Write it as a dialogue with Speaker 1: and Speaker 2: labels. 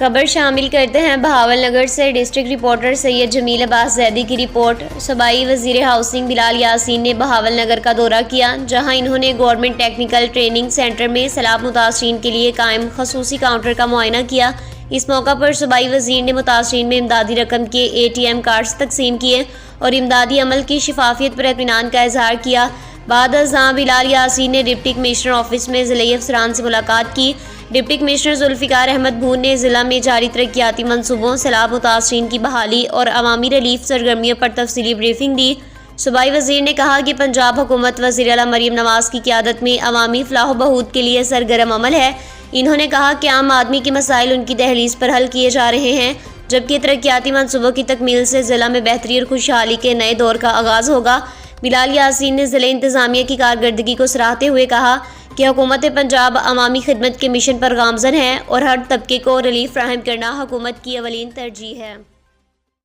Speaker 1: खबर शामिल करते हैं बहावल नगर से डिस्ट्रिक्ट रिपोर्टर सैयद जमील अब्बास जैदी की रिपोर्ट। सूबाई वज़ीर हाउसिंग बिलाल यासीन ने बहावल नगर का दौरा किया, जहां इन्होंने गवर्नमेंट टेक्निकल ट्रेनिंग सेंटर में सैलाब मुतासरीन के लिए कायम खसूसी काउंटर का मुआयना किया। इस मौका पर सूबाई वज़ीर ने मुतासरीन में इमदादी रकम के ATM कार्ड्स तकसीम किए और इमदादी अमल की शिफाफियत पर इत्मीनान का इजहार किया। बाद अज़ां बिलाल यासीन ने डिप्टी कमिश्नर ऑफिस में ज़िले अफसरान से मुलाकात की। डिप्टी कमिश्नर जुल्फ़िकार अहमद भून ने ज़िला में जारी तरक्याती मनसूबों, सैलाब मुतासरीन की बहाली और अवामी रिलीफ सरगर्मियों पर तफसीली ब्रीफिंग दी। सूबाई वज़ीर ने कहा कि पंजाब हुकूमत वज़ीर आला मरीम नवाज़ की क़यादत में अवामी फ़लाह बहूद के लिए सरगर्म अमल है। इन्होंने कहा कि आम आदमी के मसाइल उनकी दहलीज़ पर हल किए जा रहे हैं, जबकि तरक्याती मनसूबों की तकमील से ज़िला में बेहतरी और खुशहाली के नए दौर का आगाज़ होगा। बिलाल यासीन ने ज़िले इंतज़ामिया की कारकर्दगी को सराहते हुए कहा कि हुकूमत पंजाब अवामी खिदमत के मिशन पर गामज़न है और हर तबके को रिलीफ फराहम करना हुकूमत की अवलीन तरजीह है।